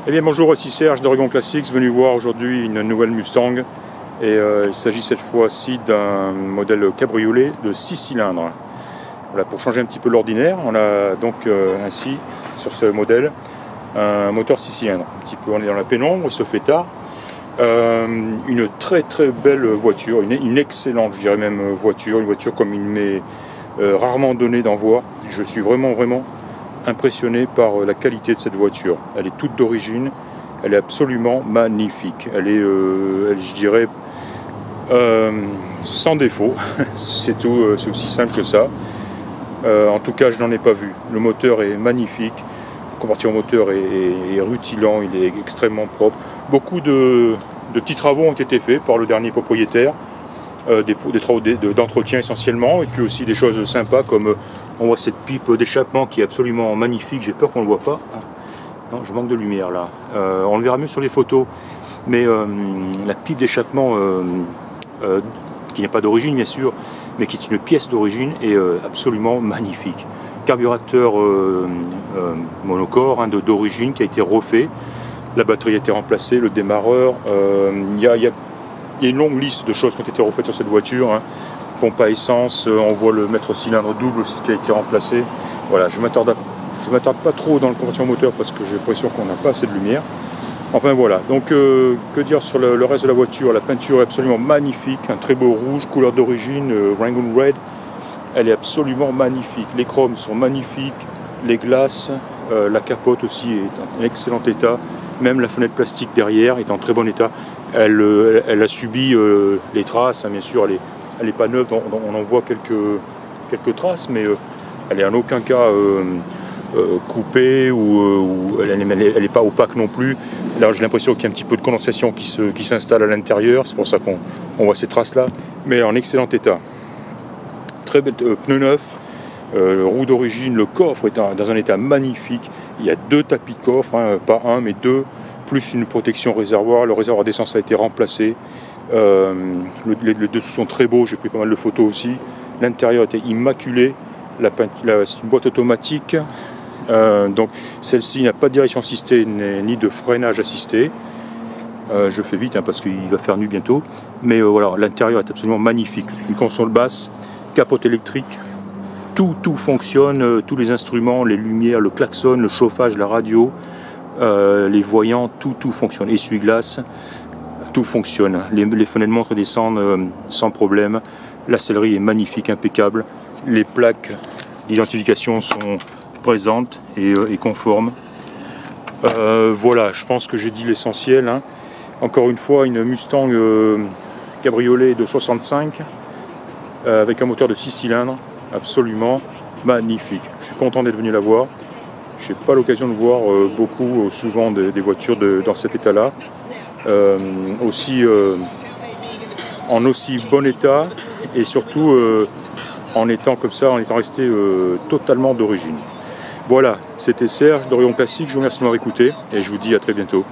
Eh bien bonjour, ici Serge d'Oregon Classics, venu voir aujourd'hui une nouvelle Mustang. Et il s'agit cette fois-ci d'un modèle cabriolet de 6 cylindres. Voilà, pour changer un petit peu l'ordinaire, on a donc ainsi sur ce modèle un moteur 6 cylindres. Un petit peu, on est dans la pénombre, il se fait tard. Une très belle voiture, une excellente, je dirais même voiture, une voiture comme il m'est rarement donné d'en voir. Je suis vraiment impressionné par la qualité de cette voiture. Elle est toute d'origine, elle est absolument magnifique. Elle est, je dirais, sans défaut. C'est tout, c'est aussi simple que ça. En tout cas, je n'en ai pas vu. Le moteur est magnifique. Le compartiment moteur est rutilant, il est extrêmement propre. Beaucoup de petits travaux ont été faits par le dernier propriétaire. Des travaux d'entretien essentiellement, et puis aussi des choses sympas comme on voit cette pipe d'échappement qui est absolument magnifique. J'ai peur qu'on ne le voit pas. Non, je manque de lumière là. On le verra mieux sur les photos, mais la pipe d'échappement qui n'est pas d'origine bien sûr, mais qui est une pièce d'origine, est absolument magnifique. Carburateur monocore d'origine qui a été refait. La batterie a été remplacée, le démarreur. Il y a une longue liste de choses qui ont été refaites sur cette voiture. Pompe à essence, on voit le mètre cylindre double aussi qui a été remplacé. Voilà, je ne m'attarde pas trop dans le compartiment moteur parce que j'ai l'impression qu'on n'a pas assez de lumière. Enfin voilà, donc que dire sur le reste de la voiture? La peinture est absolument magnifique, un très beau rouge, couleur d'origine, Rangoon Red. Elle est absolument magnifique. Les chromes sont magnifiques, les glaces, la capote aussi est en excellent état. Même la fenêtre plastique derrière est en très bon état. Elle a subi les traces, bien sûr, elle n'est pas neuve, on en voit quelques traces, mais elle n'est en aucun cas coupée, ou elle n'est pas opaque non plus. Là, j'ai l'impression qu'il y a un petit peu de condensation qui s'installe à l'intérieur, c'est pour ça qu'on voit ces traces-là, mais en excellent état. Très belle pneu neuf, roue d'origine, le coffre est dans un état magnifique. Il y a 2 tapis de coffre, pas un mais 2, plus une protection réservoir. Le réservoir d'essence a été remplacé. Les dessous sont très beaux, j'ai pris pas mal de photos aussi. L'intérieur était immaculé. C'est une boîte automatique. Donc celle-ci n'a pas de direction assistée ni de freinage assisté. Je fais vite parce qu'il va faire nuit bientôt. Mais voilà, l'intérieur est absolument magnifique. Une console basse, capote électrique. Tout fonctionne, tous les instruments, les lumières, le klaxon, le chauffage, la radio, les voyants, tout fonctionne. Essuie-glace, tout fonctionne. Les fenêtres de montre descendent sans problème. La sellerie est magnifique, impeccable. Les plaques d'identification sont présentes et conformes. Voilà, je pense que j'ai dit l'essentiel. Encore une fois, une Mustang cabriolet de 65 avec un moteur de 6 cylindres. Absolument magnifique. Je suis content d'être venu la voir. Je n'ai pas l'occasion de voir souvent des voitures dans cet état-là. En aussi bon état, et surtout en étant comme ça, en étant resté totalement d'origine. Voilà, c'était Serge d'Oregon Classics. Je vous remercie de m'avoir écouté et je vous dis à très bientôt.